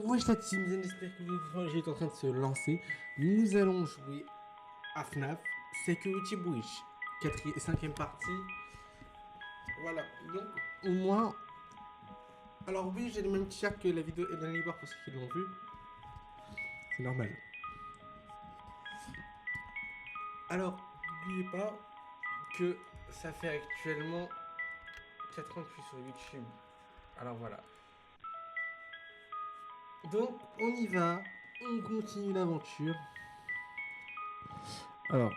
Wesh la team, j'espère que vous êtes en train de se lancer. Nous allons jouer à FNAF Security Breach, 5ème partie. Voilà, donc au moins. Alors, oui, j'ai le même t-shirt que la vidéo Eden Libre pour ceux qui l'ont vu. C'est normal. Alors, n'oubliez pas que ça fait actuellement 4 ans que je suis sur YouTube. Alors voilà. Donc, on y va. On continue l'aventure. Alors.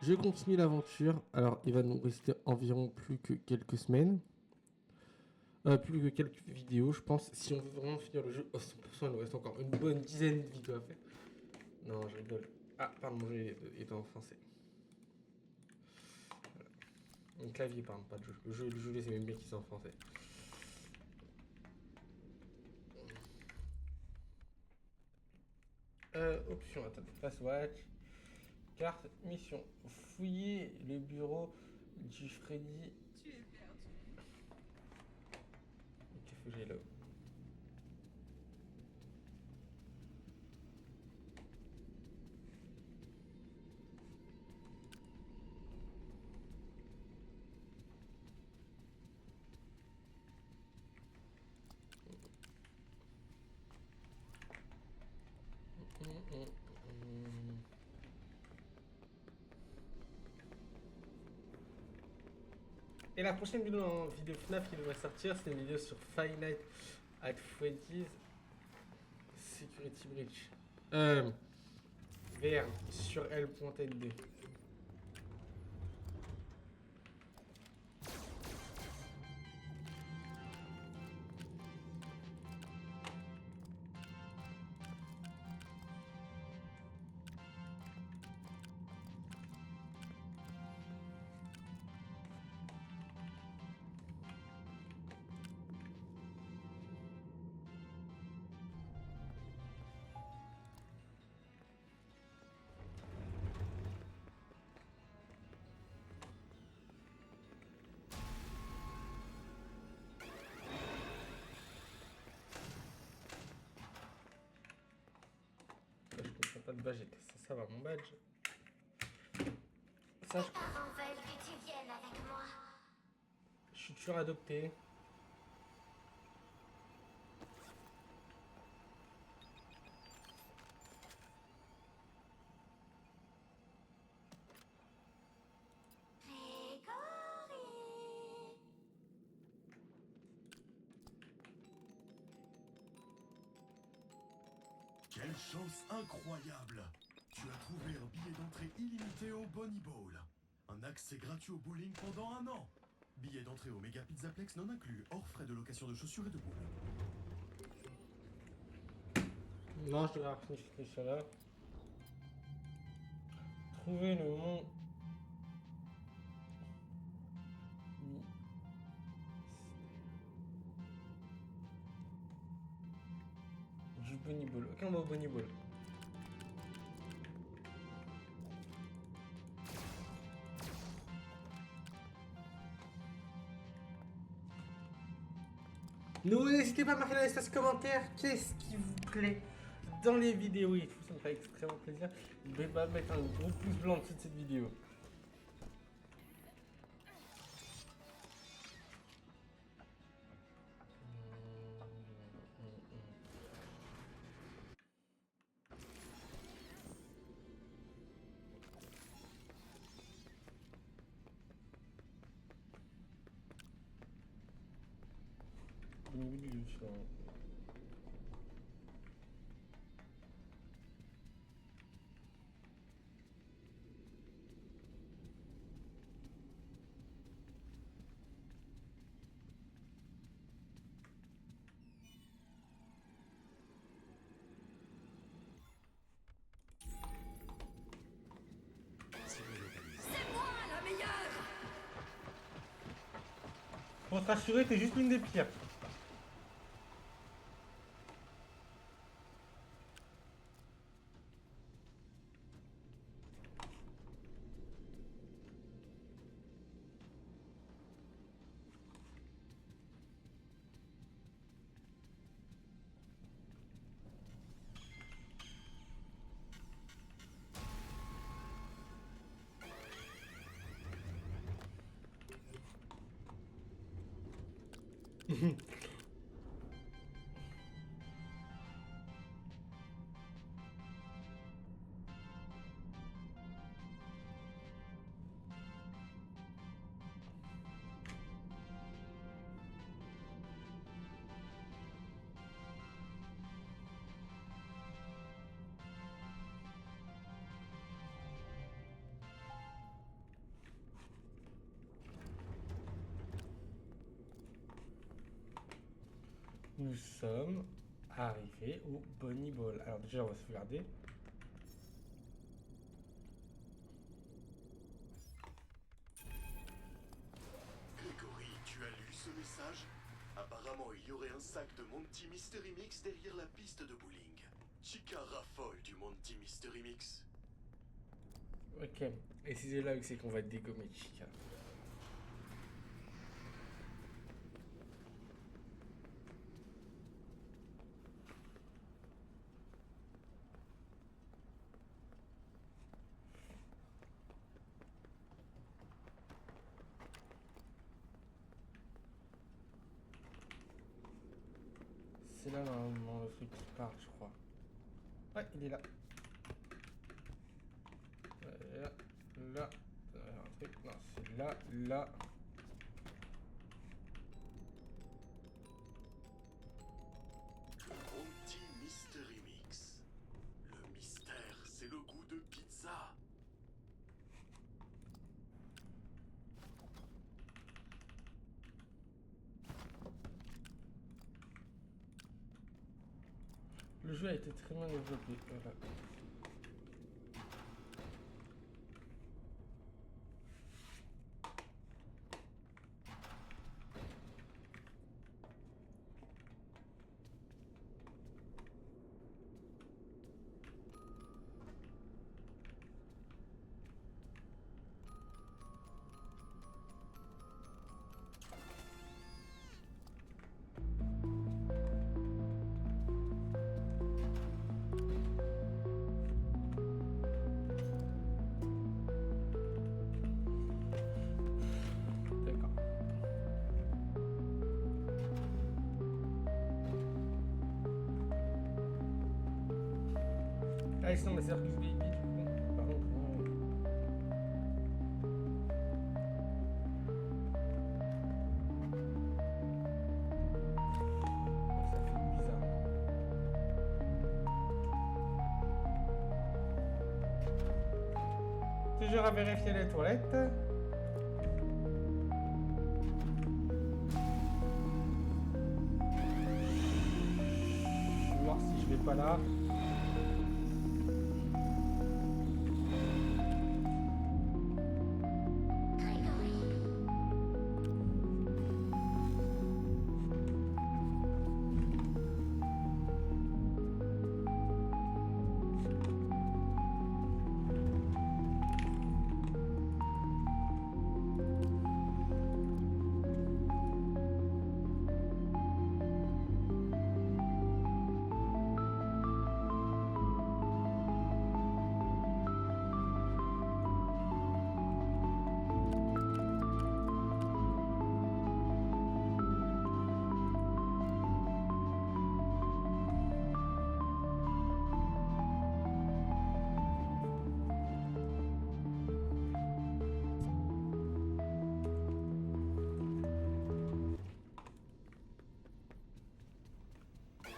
Je continue l'aventure. Alors, il va nous rester environ plus que quelques semaines. Plus que quelques vidéos, je pense. Si on veut vraiment finir le jeu au 100%, il nous reste encore une bonne dizaine de vidéos à faire. Non, je rigole. Ah, pardon, mon jeu est en français. Voilà. Un clavier, pardon, pas de jeu. Le jeu, c'est même bien qu'il soit en français. Option, attends, Fast Watch. Carte, mission. Fouiller le bureau du Freddy. Tu es perdu. Ok, faut que j'aille là-haut. Et la prochaine vidéo FNAF qui devrait sortir, c'est une vidéo sur Five Nights at Freddy's Security Breach. VR sur L.2. Je comprends pas de badge, ça va mon badge. Ça, Mes parents veulent que tu viennes avec moi. je suis toujours adopté. Grégory. Quelle chance incroyable! Tu as trouvé un billet d'entrée illimité au Bonnie Bowl. Un accès gratuit au bowling pendant 1 an. Billet d'entrée au Mega Pizzaplex non inclus, hors frais de location de chaussures et de boules. Non, je devrais finir ça là. Trouver le mont. Du Bunny Ball. Ok, on va au Bunny Ball. N'hésitez pas à marquer dans l'espace commentaire qu'est-ce qui vous plaît dans les vidéos et tout, ça me fait extrêmement plaisir. N'oubliez pas de mettre un gros pouce blanc en dessous de cette vidéo. Au niveau du champ. C'est moi la meilleure. Pour te rassurer, t'es juste l'une des pires. Nous sommes arrivés au Bonnie Ball. Alors déjà, on va sauvegarder. Grégory, tu as lu ce message? Apparemment, il y aurait un sac de Monty Mystery Mix derrière la piste de bowling. Chica raffole du Monty Mystery Mix. Ok. Et si c'est là que c'est qu'on va dégommer Chica. C'est là normalement le truc qui part, je crois. Ouais, il est là. Là. Un truc. Non, c'est là, là. Monty Mystery Mix. Le mystère, c'est le goût de pizza. Le jeu a été très bien développé. Voilà. D'accord. Ah, sinon, ma Circus Baby, du coup. Par contre, ça fait bizarre. Toujours à vérifier les toilettes. Je vais voir si je vais pas là. Grégory.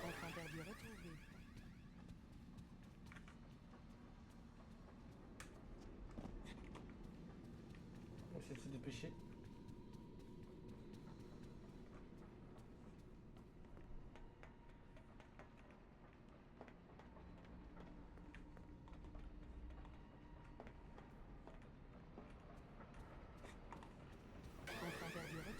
Enfant perdu retrouvé. On essaie de se dépêcher. Enfant perdu retrouvé.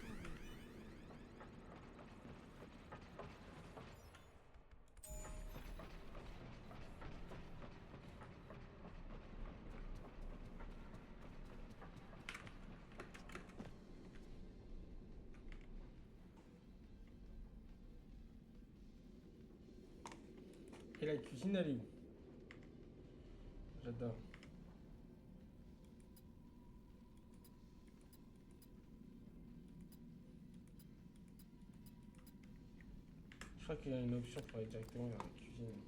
Et la cuisine, elle est où? J'adore. crois qu'il y a une option pour aller directement vers la cuisine.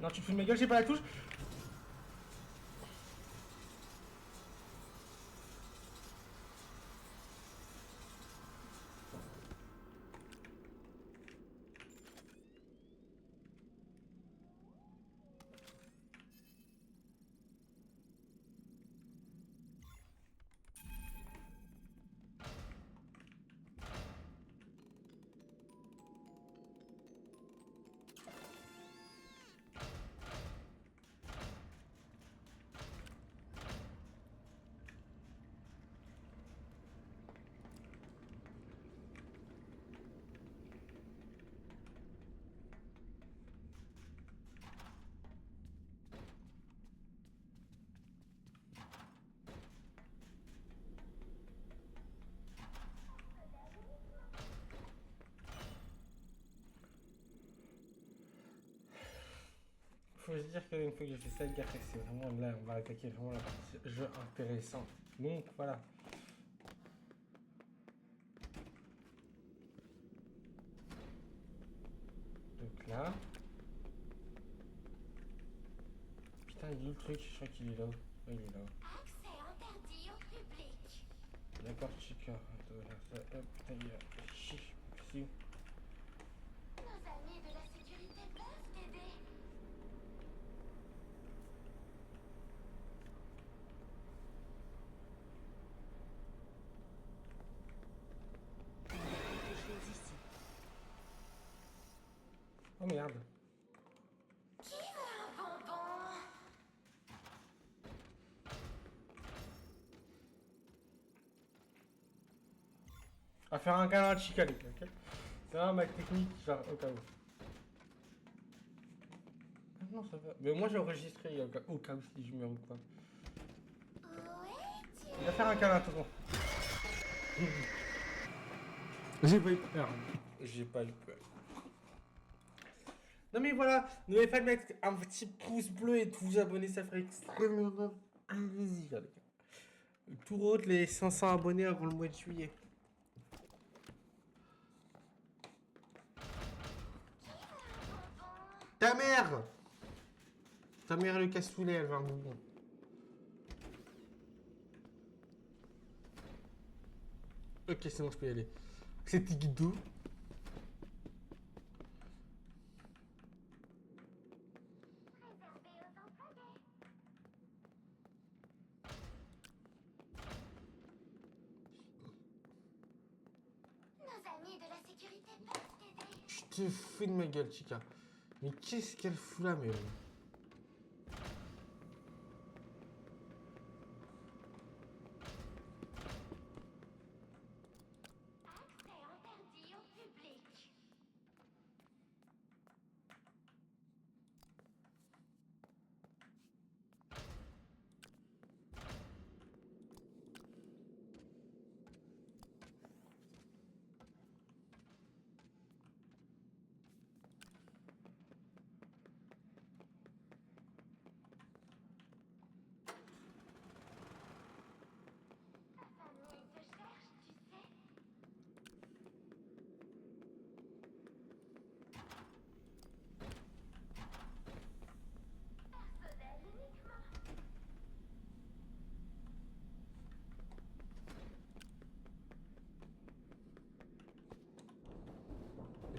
Non, tu te fous de ma gueule, j'ai pas la touche. Faut se dire qu'une fois que j'ai fait ça, gars, c'est vraiment là, on va attaquer vraiment la partie jeu intéressante. Donc voilà. Donc là. Putain, il est où le truc? Je crois qu'il est là. Ouais, il est là. Accès interdit au public. D'accord, chica. Hop, putain, il est là. Chiche, si. Nos amis de la sécurité peuvent t'aider. Quelque chose ici. Oh merde. Qui veut un bonbon? On va faire un câlin à chica, les gars, ok? C'est vraiment ma technique, genre, au cas où. Ah non, ça va. Mais moi j'ai enregistré au cas où si je meurs ou quoi. Où es-tu? On va faire un câlin, attention. J'ai pas eu peur. J'ai pas eu peur. Non mais voilà, n'oubliez pas de mettre un petit pouce bleu et de vous abonner, ça ferait extrêmement plaisir, les gars. Tout route les 500 abonnés avant le mois de juillet. Ta mère! Ta mère le cassoulet, elle veut un bonbon. Ok, c'est bon, je peux y aller. C'était Guido. Réservé aux employés. Nos amis de la sécurité peuvent t'aider. Je te fous de ma gueule, chica. Mais qu'est-ce qu'elle fout là, mais... Accès interdit au public.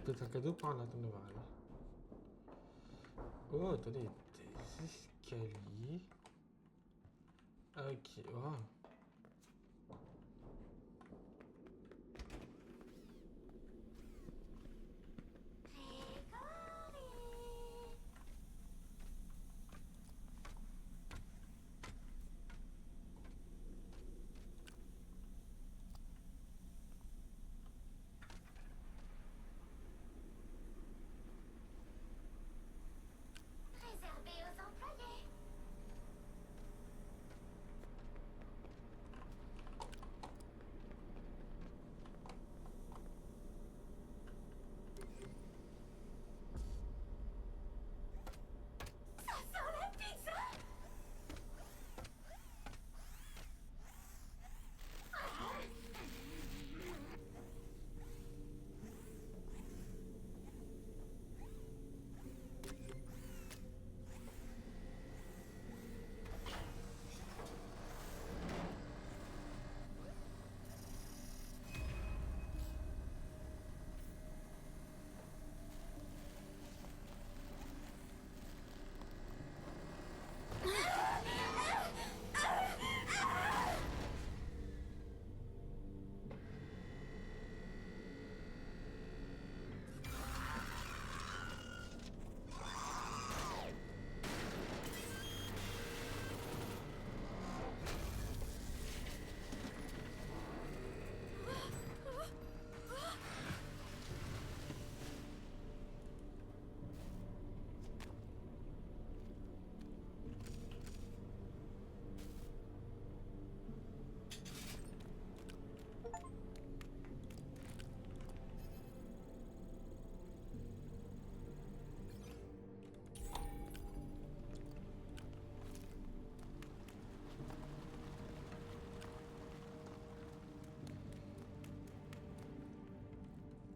peut-être un cadeau par là, attendez voir alors. Oh, attendez, des escaliers. Ok, oh. Réservé aux employés. Ça sent la pizza.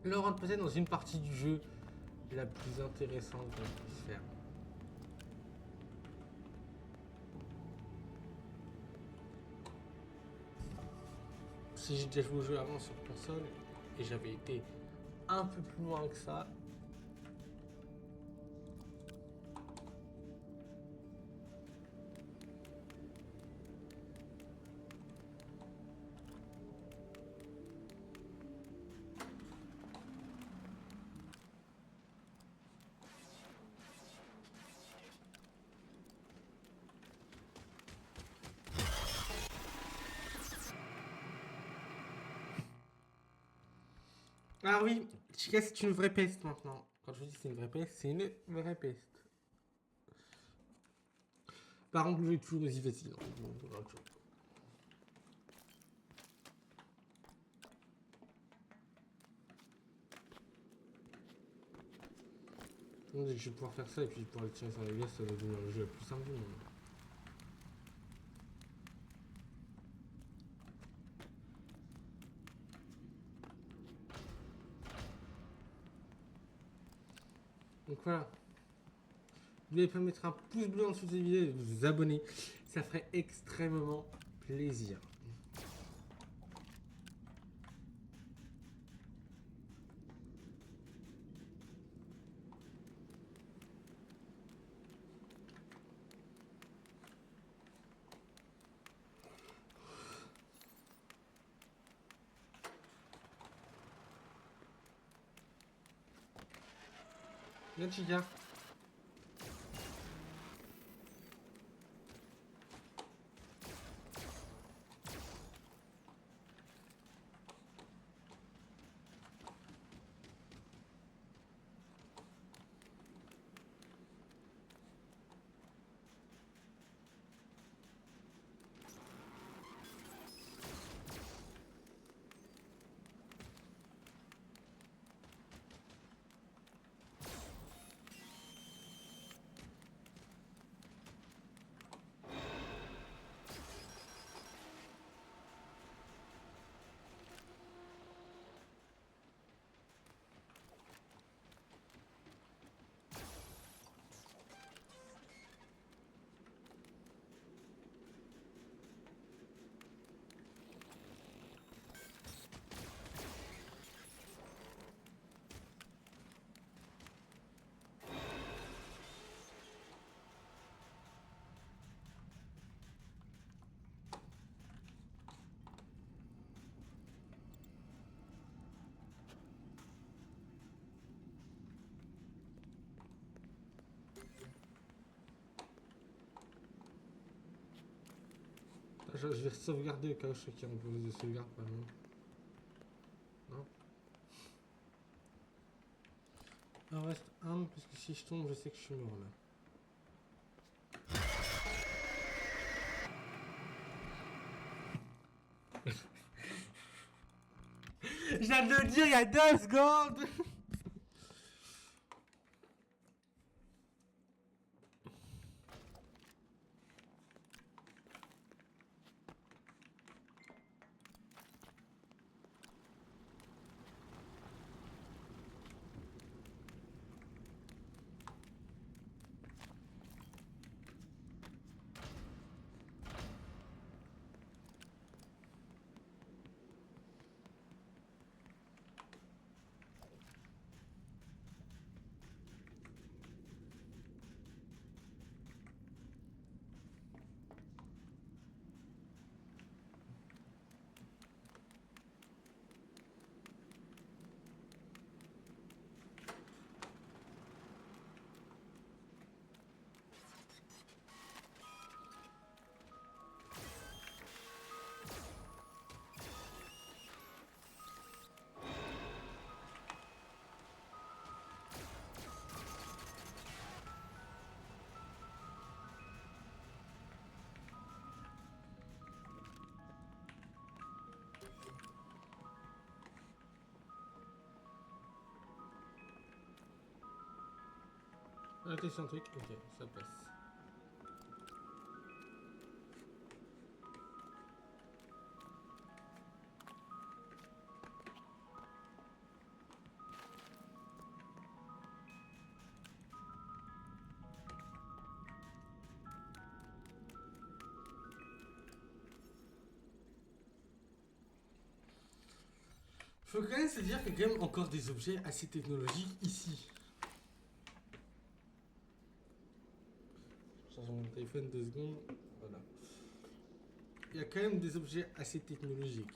Là, on rentre peut-être dans une partie du jeu la plus intéressante qu'on puisse faire. Si j'ai déjà joué au jeu avant sur console et j'avais été un peu plus loin que ça. Ah oui, Chica, c'est une vraie peste maintenant. Quand je vous dis c'est une vraie peste, c'est une vraie peste. Par contre, le jeu est toujours aussi facile. Je vais pouvoir faire ça et puis pouvoir le tirer sur les gars, ça va devenir le jeu le plus simple du monde. Donc voilà. N'oubliez pas de mettre un pouce bleu en dessous de cette vidéo et de vous abonner. Ça ferait extrêmement plaisir. Bien, Chica. je vais sauvegarder au cas où je sais qu'il y a un poste de sauvegarde pas loin. Non. Il en reste un, parce que si je tombe, je sais que je suis mort là. Je viens de le dire il y a 2 secondes. Ah, t'es sur un truc, ok, ça passe. Faut quand même se dire qu'il y a quand même encore des objets assez technologiques ici. Je change mon téléphone 2 secondes. Voilà. Il y a quand même des objets assez technologiques.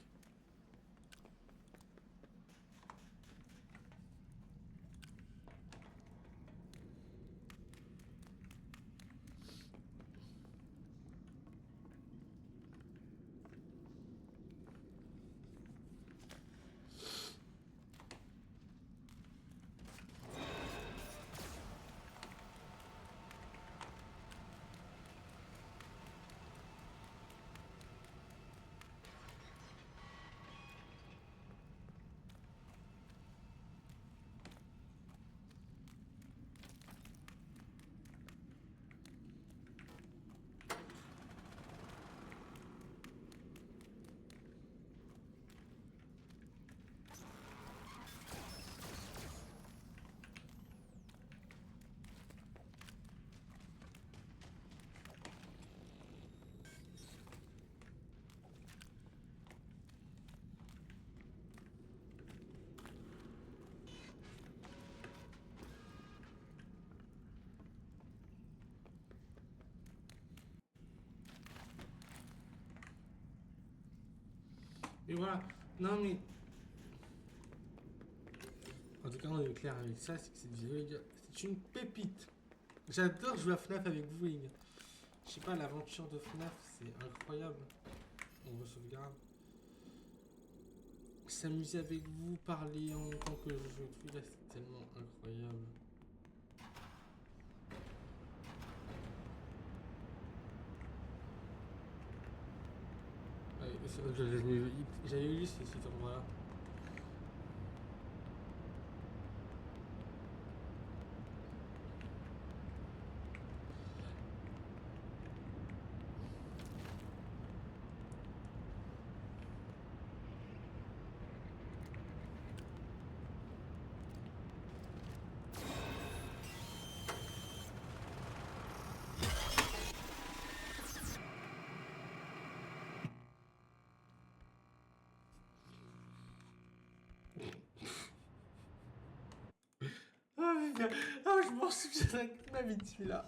Et voilà. Non mais. En tout cas, on est clair avec ça, c'est que cette vidéo, les gars, c'est une pépite. J'adore jouer à FNAF avec vous, les gars. Je sais pas, l'aventure de FNAF, c'est incroyable. On re-sauvegarde. S'amuser avec vous, parler en tant que je joue, là, c'est tellement incroyable. Ouais, c'est vrai que j'avais eu cet endroit-là. Oh putain, oh, je m'en souviens de ma vie de celui-là.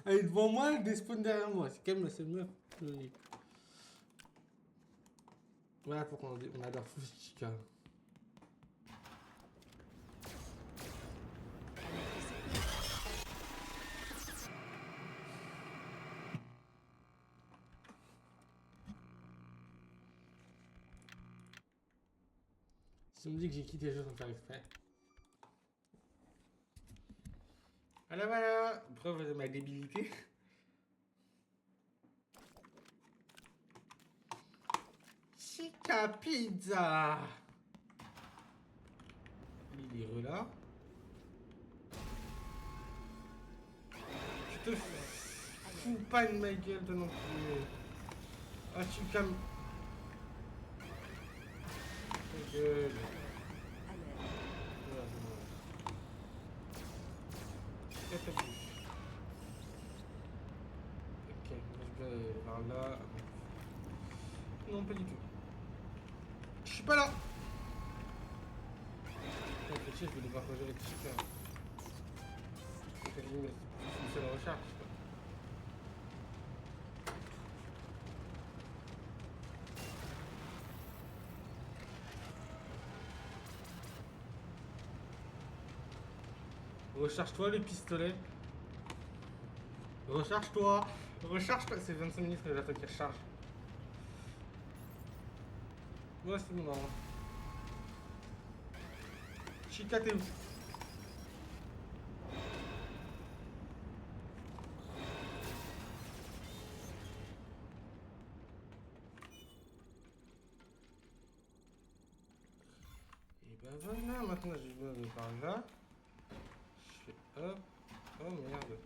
Elle est devant moi, elle despawn derrière moi. C'est quand même la seule meuf logique. Voilà pourquoi on adore Fushika. Tu me dis que j'ai quitté le jeu sans faire exprès. Voilà, preuve de ma débilité. Chica pizza. Il est là. Tu te fous pas de ma gueule toi non plus. Ah tu calmes. Ta gueule. Alerte. Voilà, c'est bon. Fais ta bouche. Ok, je vais aller par là. Non, pas du tout. Je suis pas là. Je vais devoir rejoindre avec Chica. C'est quasiment une seule recharge. Recharge-toi le pistolet. Recharge-toi. Recharge-toi. C'est 25 minutes que j'attends qu'il recharge. Ouais, c'est bon. Chica, t'es où? Et ben voilà, maintenant j'ai besoin de par là. Je fais hop. Oh merde.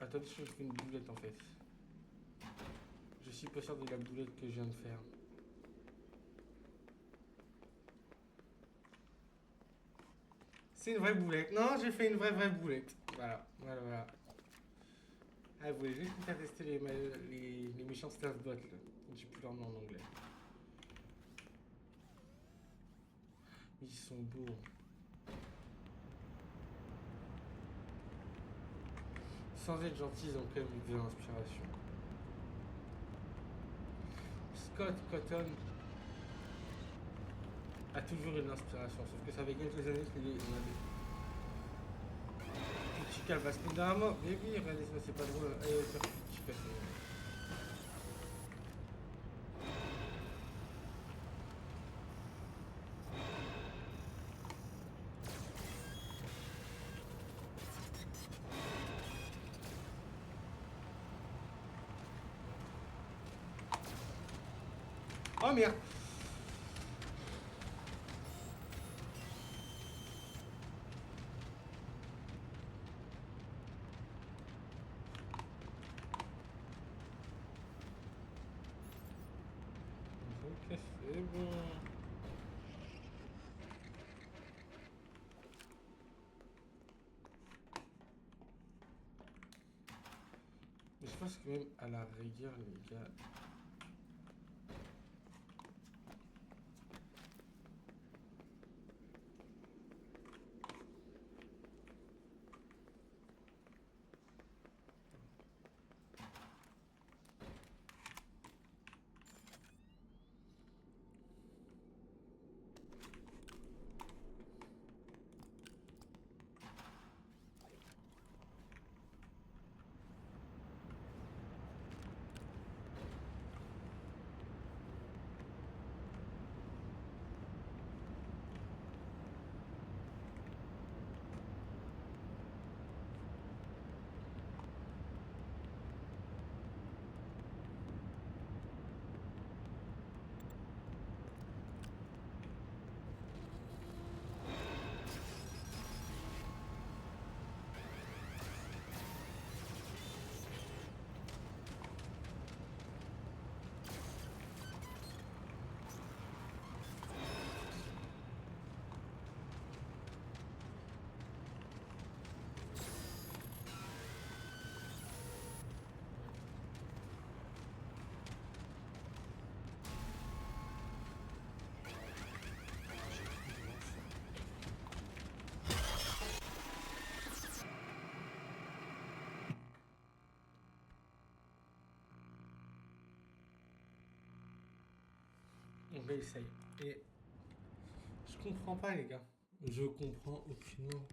Attends, je fais une boulette en fait. Je suis pas sûr de la boulette que je viens de faire. C'est une vraie boulette. Non, j'ai fait une vraie boulette. Voilà. Ah, vous voulez juste me faire tester les méchants stealth bots là. J'ai plus leur nom en anglais. Ils sont beaux. Sans être gentils, ils ont quand même eu de l'inspiration. Scott Cotton a toujours une inspiration, sauf que ça fait quelques années qu'il en avait. Chica va se mettre dans la mort. Mais oui, regardez ça, c'est pas drôle. Allez, Chica, c'est... Oh merde! Ok, c'est bon. Mais je pense que même à la rigueur, les gars. On réessaye. Et je comprends pas, les gars. Je comprends aucunement.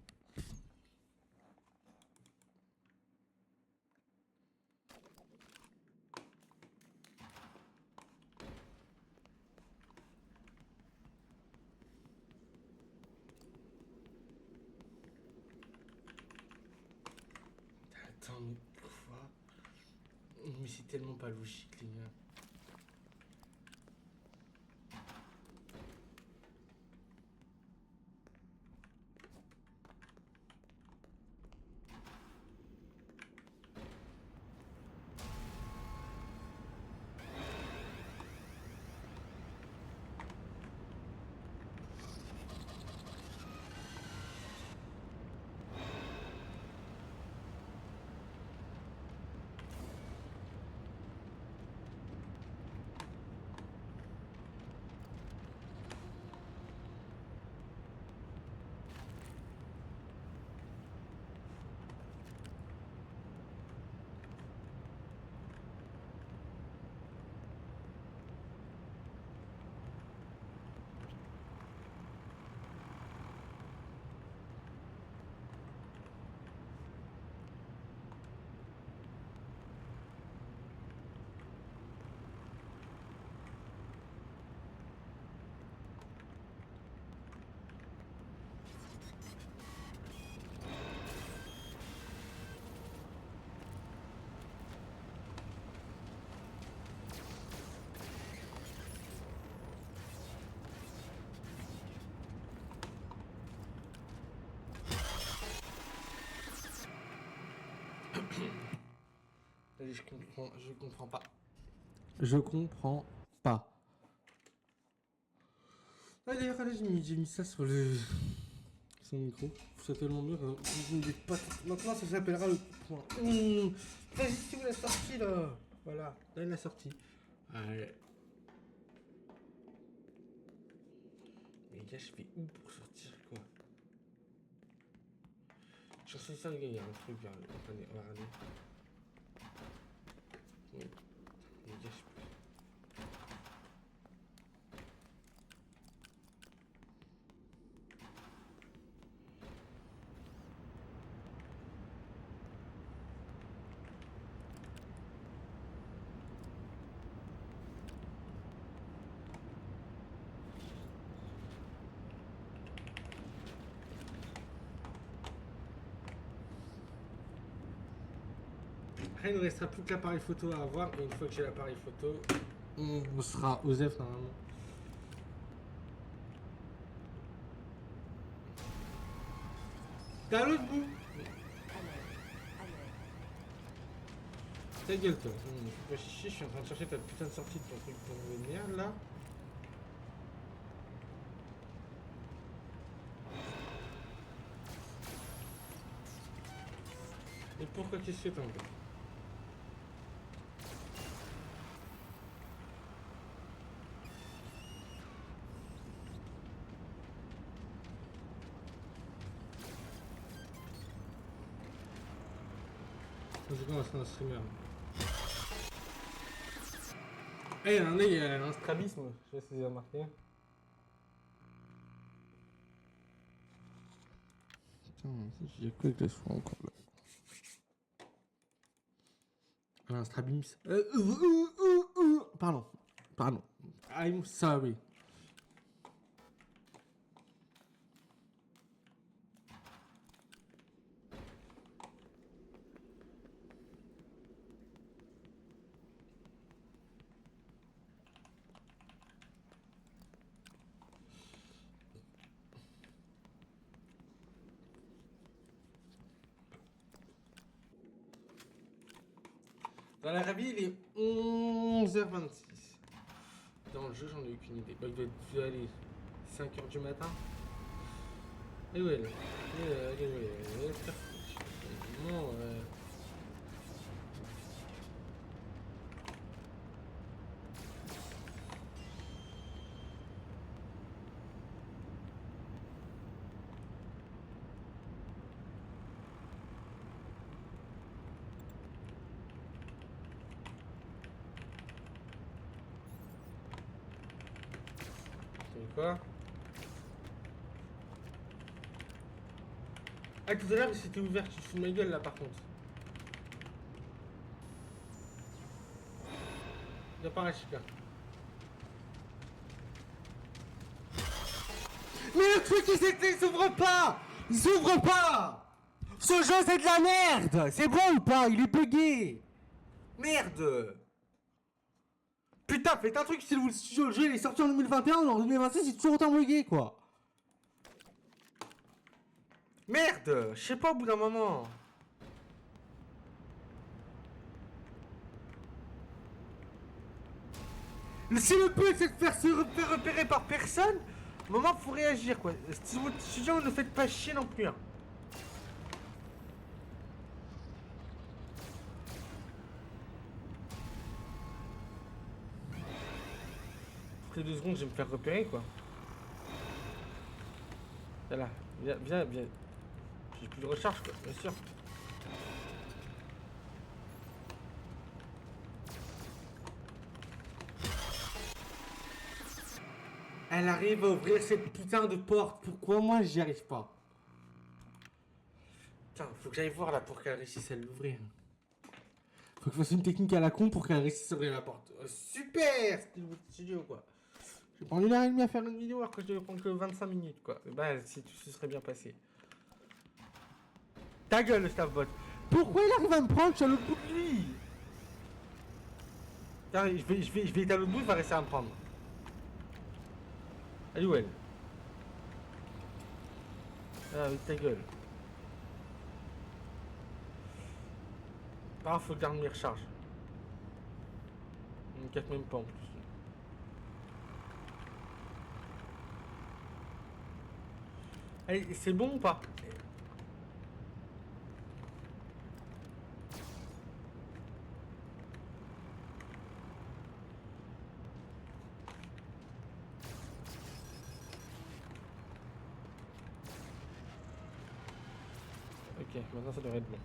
Mais c'est tellement pas logique, les gars. Allez, je comprends pas. Je comprends pas. Ah, d'ailleurs, allez, j'ai mis ça sur le micro. C'est tellement mieux. Maintenant, ça s'appellera le point. Vas-y, si vous la sortie là. Voilà, là, il l'a sorti. Allez. Mais les gars, je fais où pour sortir quoi? Je suis ça, les gars, il y a un truc vers le. Attendez, on va regarder. Oui. Les gars, je peux. Après, il ne restera plus que l'appareil photo à avoir. Et une fois que j'ai l'appareil photo, on sera aux F normalement. T'es à l'autre bout. Ta gueule, toi. Faut pas chier, je suis en train de chercher ta putain de sortie de ton truc de merde là. Et pourquoi qu'est-ce que c'est en fait? Je commence à un streamer. Eh, il y a un strabisme, je sais pas si vous avez remarqué. Putain, il y a quoi que la soirée encore là? Un strabisme. Pardon. I'm sorry. Dans la vraie vie, il est 11h26. Dans le jeu, j'en ai aucune idée. Bah, il doit être aller 5h du matin. Et où elle est? Non, quoi? Ah, tout à l'heure, c'était ouvert, tu te fous de ma gueule là par contre. Il apparaît, super. Mais le truc, il s'ouvre pas! Il s'ouvre pas! Ce jeu, c'est de la merde! C'est bon ou pas? Il est bugué! Merde. Putain, faites un truc s'il vous studio. Le jeu il est sorti en 2021, en 2026 c'est toujours autant bugué quoi. Merde, je sais pas au bout d'un moment. Si le but c'est de faire repérer par personne, au moment faut réagir quoi. Si votre studio ne faites pas chier non plus. Hein. Toutes les 2 secondes je vais me faire repérer quoi. Voilà, viens. J'ai plus de recharge quoi, bien sûr. Elle arrive à ouvrir cette putain de porte. Pourquoi moi j'y arrive pas? Putain, faut que j'aille voir là pour qu'elle réussisse à l'ouvrir. Faut que je fasse une technique à la con pour qu'elle réussisse à ouvrir la porte. Super! C'était le studio quoi. J'ai pris 1h30 à faire une vidéo alors que je devais prendre que 25 minutes quoi. Bah si tout se serait bien passé. Ta gueule le staffbot. Pourquoi il arrive à me prendre? Je suis à l'autre bout de lui. Putain, je vais être à l'autre bout, il va rester à me prendre. Elle est où elle? Ah oui, ta gueule. Ah, faut garder mes recharges. Il me casse même pas en plus. Allez, c'est bon ou pas? Ok, maintenant ça devrait être bon.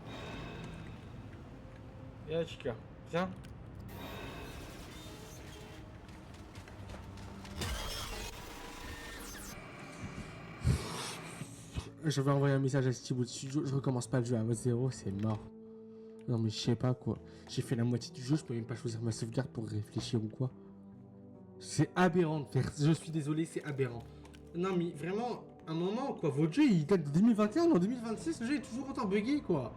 Et là, Chica, viens. Je vais envoyer un message à Steve Studio, je recommence pas le jeu à 0, c'est mort. Non mais je sais pas quoi. J'ai fait la moitié du jeu, je peux même pas choisir ma sauvegarde pour réfléchir ou quoi. C'est aberrant de faire. Je suis désolé, c'est aberrant. Non mais vraiment, un moment quoi, votre jeu il date de 2021, en 2026, le jeu est toujours autant buggé quoi.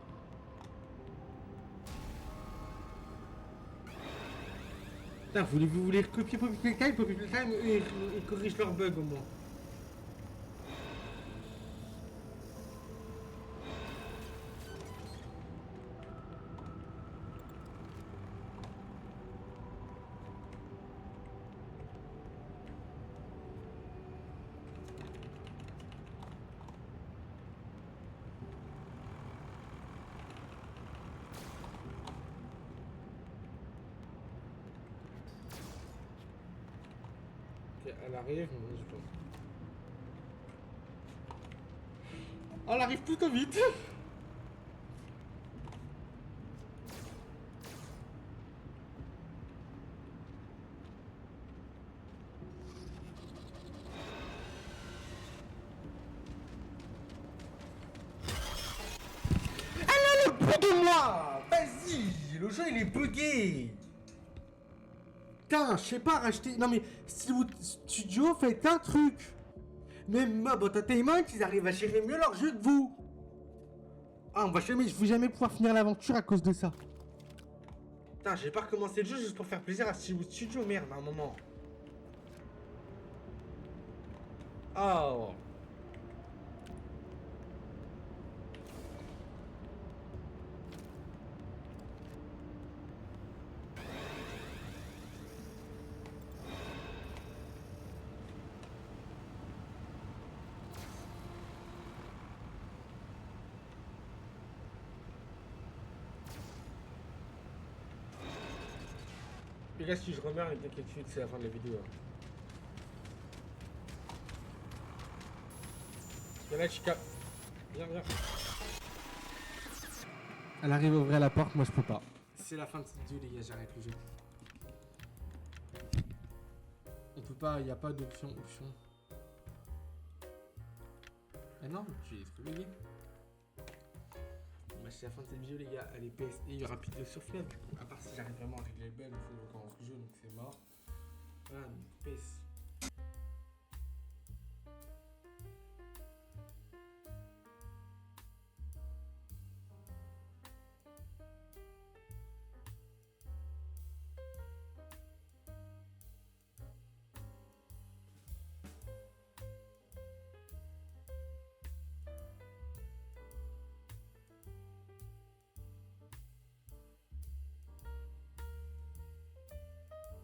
Putain, vous voulez recopier Poppy Playtime et corrige leurs bugs au moins. Elle arrive, mais je pense. Oh, elle arrive plutôt vite. Elle a le bout de moi. Vas-y, le jeu il est bugué. Putain, je sais pas racheter. Non mais si vous studio faites un truc. Même Mob Entertainment, ils arrivent à gérer mieux leur jeu que vous. Ah, je vais jamais pouvoir finir l'aventure à cause de ça. Putain, j'ai pas recommencé le jeu juste pour faire plaisir à Steve Studio, merde, à un moment. Oh. Et là, si je remeurs, les inquiétudes, c'est la fin de la vidéo. Viens là, Chica. Viens. Elle arrive à ouvrir la porte, moi je peux pas. C'est la fin de cette vidéo, les gars, j'arrête le jeu. On peut pas, y a pas d'option. Ah non, tu es trop bugué. Bah, c'est la fin de cette vidéo, les gars. Allez, PS, et il y aura plus de sur FNAF, du coup. À part si j'arrive vraiment à régler le bug, il faut que je recommence le jeu, donc c'est mort. Voilà, donc PS.